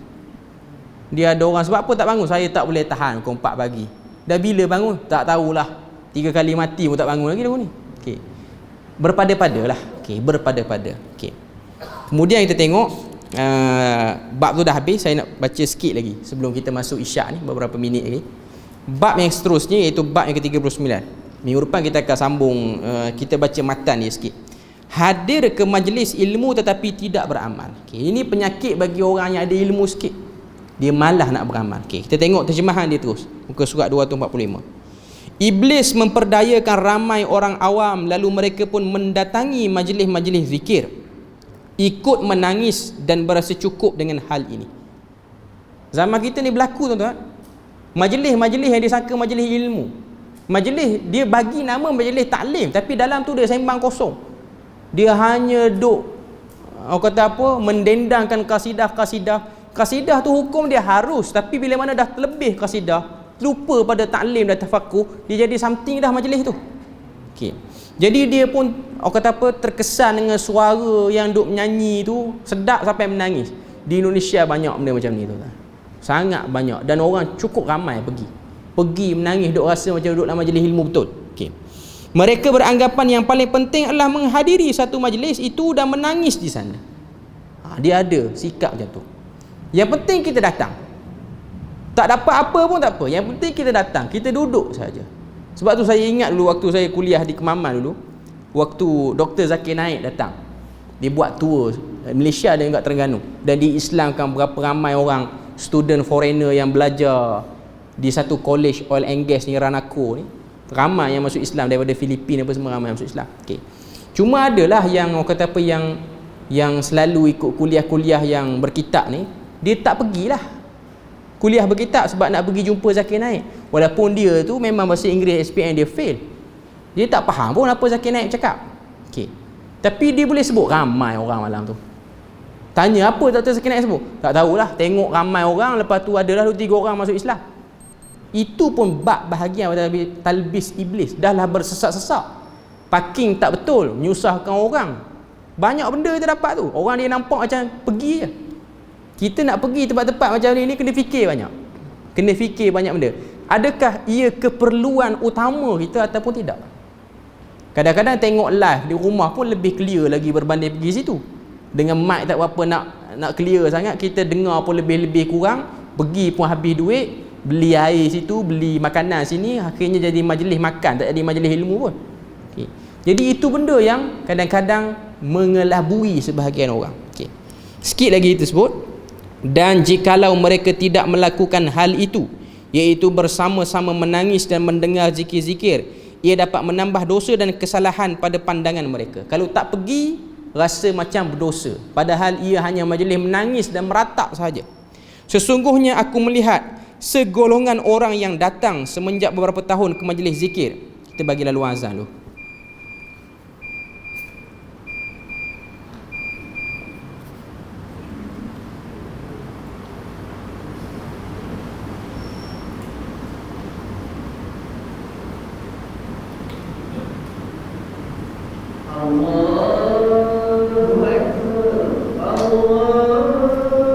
Dia ada orang sebab apa tak bangun? Saya tak boleh tahan pukul 4 pagi. Dah bila bangun? Tak tahulah. 3 kali mati pun tak bangun lagi dah ni. Okey. Berpada-pada lah. Okey, berpada-pada. Okey. Kemudian kita tengok bab tu dah habis. Saya nak baca sikit lagi sebelum kita masuk isyak ni, beberapa minit lagi. Bab yang seterusnya iaitu bab yang ke-39. Minggu depan kita akan sambung, kita baca matan dia sikit. Hadir ke majlis ilmu tetapi tidak beramal. Okey, ini penyakit bagi orang yang ada ilmu sikit. Dia malah nak beramal. Okey, kita tengok terjemahan dia terus. Muka surat 245. Iblis memperdayakan ramai orang awam lalu mereka pun mendatangi majlis-majlis zikir, ikut menangis dan berasa cukup dengan hal ini. Zaman kita ni berlaku tuan-tuan. Majlis-majlis yang disangka majlis ilmu. Majlis dia bagi nama majlis taklim tapi dalam tu dia sembang kosong. Dia hanya duk kata apa, mendendangkan kasidah-kasidah. Kasidah tu hukum dia harus, tapi bila mana dah terlebih kasidah, lupa pada taklim dan tafakuh, dia jadi something dah majlis tu. Okey. Jadi dia pun kata apa, terkesan dengan suara yang duk menyanyi tu sedap sampai menangis. Di Indonesia banyak benda macam ni tu. Sangat banyak dan orang cukup ramai pergi menangis, duk rasa macam duduk dalam majlis ilmu betul. Okey. Mereka beranggapan yang paling penting adalah menghadiri satu majlis itu dan menangis di sana. Dia ada sikap macam tu. Yang penting kita datang. Tak dapat apa pun tak apa. Yang penting kita datang. Kita duduk saja. Sebab tu saya ingat dulu waktu saya kuliah di Kemaman dulu, waktu Dr. Zakir Naik datang. Dia buat tour Malaysia dan juga Terengganu. Dan diislamkan berapa ramai orang, student foreigner yang belajar di satu college oil and gas ni, Ranako ni. Ramai yang masuk Islam daripada Filipina apa semua, ramai yang masuk Islam. Okay. Cuma adalah yang orang kata apa, yang selalu ikut kuliah-kuliah yang berkitab ni, dia tak pergilah kuliah berkitab sebab nak pergi jumpa Zakir Naik. Walaupun dia tu memang bahasa Inggeris SPM dia fail. Dia tak faham pun apa Zakir Naik cakap. Okey. Tapi dia boleh sebut ramai orang malam tu. Tanya apa Dr. Zakir Naik sebut? Tak tahulah, tengok ramai orang, lepas tu adalah 2-3 orang masuk Islam. Itu pun bab bahagian talbis iblis. Dahlah bersesak-sesak. Parking tak betul, menyusahkan orang. Banyak benda kita dapat tu. Orang dia nampak macam pergi je. Kita nak pergi tempat-tempat macam ni kena fikir banyak. Kena fikir banyak benda. Adakah ia keperluan utama kita ataupun tidak? Kadang-kadang tengok live di rumah pun lebih clear lagi berbanding pergi situ. Dengan mic tak berapa nak clear sangat, kita dengar pun lebih kurang. Pergi pun habis duit, beli air situ, beli makanan sini, akhirnya jadi majlis makan, tak jadi majlis ilmu pun. Okay. Jadi itu benda yang kadang-kadang mengelabui sebahagian orang. Okay. Sikit lagi kita sebut. Dan jikalau mereka tidak melakukan hal itu, iaitu bersama-sama menangis dan mendengar zikir-zikir, ia dapat menambah dosa dan kesalahan pada pandangan mereka. Kalau tak pergi, rasa macam berdosa, padahal ia hanya majlis menangis dan meratap sahaja. Sesungguhnya aku melihat segolongan orang yang datang semenjak beberapa tahun ke majlis zikir. Kita bagi lalu azan dulu. Allahu Akbar, Allahu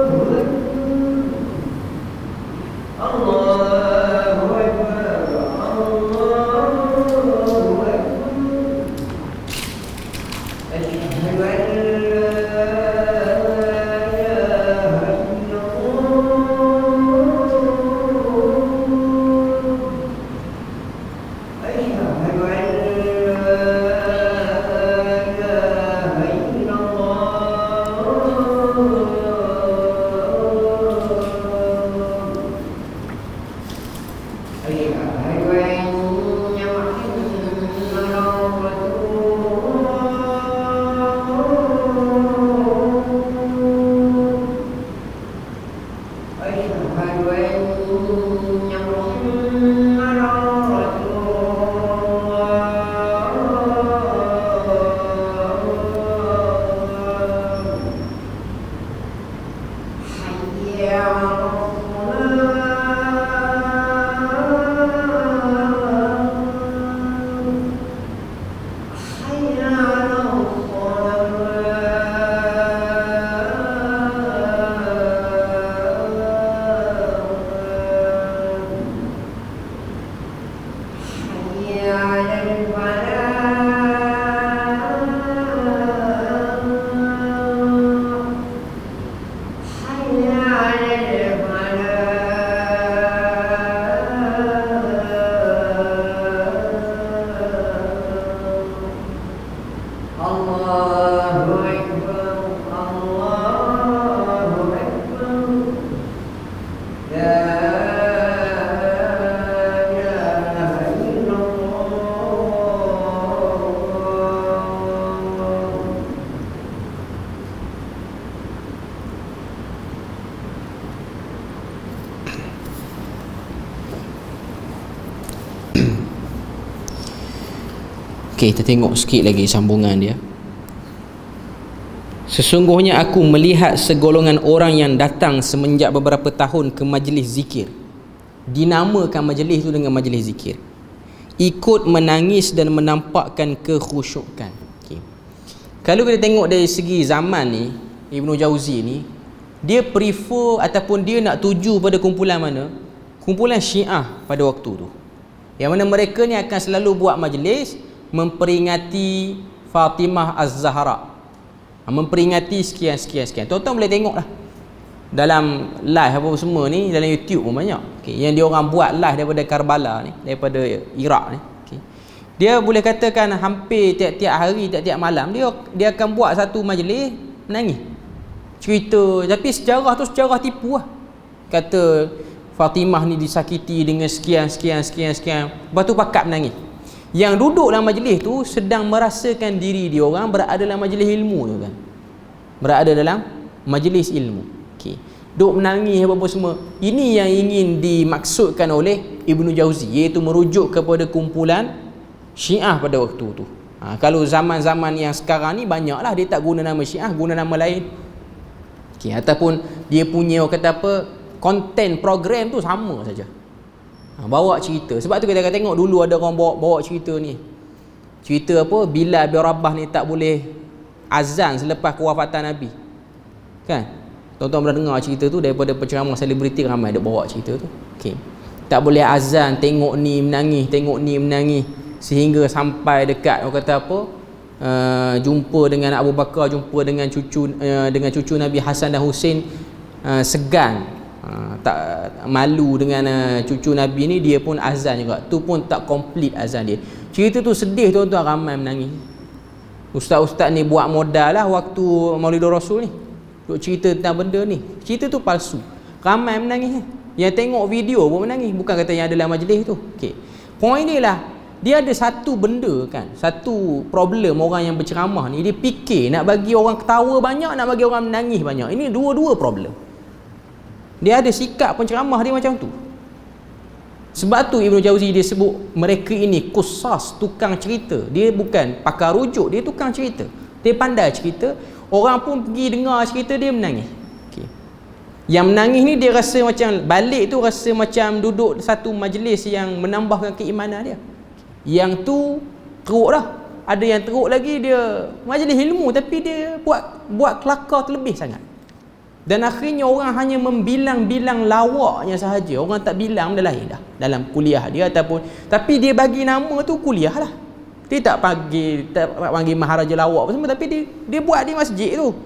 Okey, kita tengok sikit lagi sambungan dia. Sesungguhnya aku melihat segolongan orang yang datang semenjak beberapa tahun ke majlis zikir. Dinamakan majlis itu dengan majlis zikir. Ikut menangis dan menampakkan kekhusyukan. Okay. Kalau kita tengok dari segi zaman ni, Ibnu Jauzi ni, dia prefer ataupun dia nak tuju pada kumpulan mana? Kumpulan Syiah pada waktu tu. Yang mana mereka ni akan selalu buat majlis memperingati Fatimah Az-Zahra, memperingati sekian. Tuan-tuan boleh tengok lah dalam live apa semua ni, dalam YouTube pun banyak. Okay. Yang dia orang buat live daripada Karbala ni, daripada Iraq ni. Okay. Dia boleh katakan hampir tiap-tiap hari, tiap-tiap malam dia akan buat satu majlis menangis, cerita. Tapi sejarah tu sejarah tipu lah. Kata Fatimah ni disakiti dengan sekian. Lepas tu pakat menangis. Yang duduk dalam majlis tu sedang merasakan diri dia orang berada dalam majlis ilmu tu kan. Berada dalam majlis ilmu. Okey. Duk menangis apa-apa semua. Ini yang ingin dimaksudkan oleh Ibnu Jauzi, iaitu merujuk kepada kumpulan Syiah pada waktu tu. Kalau zaman-zaman yang sekarang ni banyaklah dia tak guna nama Syiah, guna nama lain. Okey, ataupun dia punya kata apa, konten program tu sama saja. Bawa cerita. Sebab tu kita akan tengok dulu ada orang bawa cerita ni. Cerita apa? Bilal bin Rabah ni tak boleh azan selepas kewafatan Nabi. Kan? Tuan-tuan pernah dengar cerita tu daripada penceramah selebriti, ramai ada bawa cerita tu. Okey. Tak boleh azan, tengok ni menangis, sehingga sampai dekat orang kata apa? Jumpa dengan Abu Bakar, jumpa dengan cucu Nabi Hasan dan Husain, segan. Tak malu dengan cucu Nabi ni, dia pun azan juga. Tu pun tak komplit azan dia. Cerita tu sedih tuan-tuan, ramai menangis. Ustaz-ustaz ni buat modal lah waktu Maulidur Rasul ni, duk cerita tentang benda ni. Cerita tu palsu, ramai menangis. Yang tengok video pun menangis, bukan kata yang ada dalam majlis tu. Okay. Point ni lah, dia ada satu benda kan, satu problem orang yang berceramah ni, dia fikir nak bagi orang ketawa banyak, nak bagi orang menangis banyak. Ini dua-dua problem. Dia ada sikap penceramah dia macam tu. Sebab tu Ibnu Jauzi dia sebut mereka ini kusas, tukang cerita. Dia bukan pakar rujuk, dia tukang cerita. Dia pandai cerita. Orang pun pergi dengar cerita dia menangis. Okay. Yang menangis ni dia rasa macam balik tu, rasa macam duduk satu majlis yang menambahkan keimanan dia. Yang tu teruk dah. Ada yang teruk lagi, dia majlis ilmu tapi dia buat kelakar terlebih sangat. Dan akhirnya orang hanya membilang-bilang lawaknya sahaja. Orang tak bilang benda lain dah dalam kuliah dia ataupun, tapi dia bagi nama tu kuliah lah. Dia tak panggil maharaja lawak apa semua, tapi dia buat di masjid tu.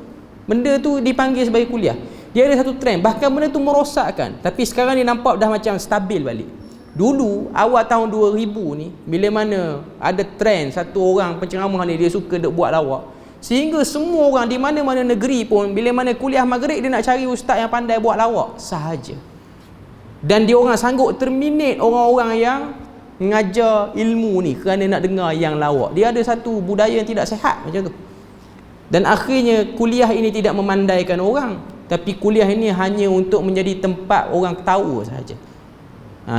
Benda tu dipanggil sebagai kuliah. Dia ada satu trend, bahkan benda tu merosakkan. Tapi sekarang dia nampak dah macam stabil balik. Dulu awal tahun 2000 ni, bila mana ada trend satu orang penceramah ni dia suka duk buat lawak, sehingga semua orang di mana-mana negeri pun bila mana kuliah maghrib dia nak cari ustaz yang pandai buat lawak sahaja. Dan dia orang sanggup terminate orang-orang yang mengajar ilmu ni kerana nak dengar yang lawak. Dia ada satu budaya yang tidak sihat macam tu. Dan akhirnya kuliah ini tidak memandaikan orang, tapi kuliah ini hanya untuk menjadi tempat orang ketawa sahaja.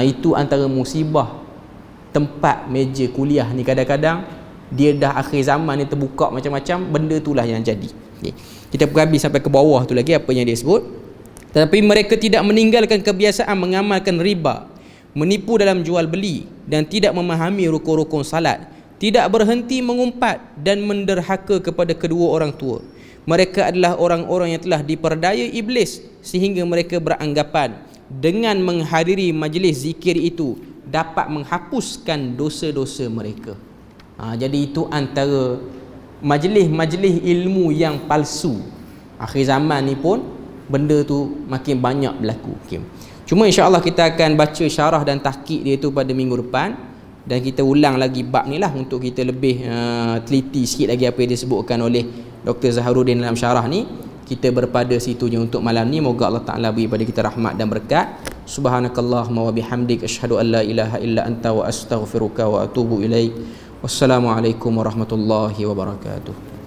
Itu antara musibah tempat meja kuliah ni. Kadang-kadang dia dah akhir zaman ni terbuka macam-macam, benda itulah yang jadi. Okay. Kita pergi sampai ke bawah tu lagi apa yang dia sebut. Tetapi mereka tidak meninggalkan kebiasaan mengamalkan riba, menipu dalam jual beli, dan tidak memahami rukun-rukun salat, tidak berhenti mengumpat dan menderhaka kepada kedua orang tua. Mereka adalah orang-orang yang telah diperdaya iblis sehingga mereka beranggapan dengan menghadiri majlis zikir itu dapat menghapuskan dosa-dosa mereka. Jadi itu antara majlis-majlis ilmu yang palsu. Akhir zaman ni pun benda tu makin banyak berlaku. Okay. Cuma insya-Allah kita akan baca syarah dan tahqiq dia tu pada minggu depan, dan kita ulang lagi bab ni lah untuk kita lebih teliti sikit lagi apa yang disebutkan oleh Dr. Zaharuddin dalam syarah ni. Kita berpada situ je untuk malam ni. Moga Allah Ta'ala beri pada kita rahmat dan berkat. Subhanakallahumma wa bihamdik, asyhadu an la ilaha illa anta wa astaghfiruka wa atubu ilaik. Wassalamualaikum warahmatullahi wabarakatuh.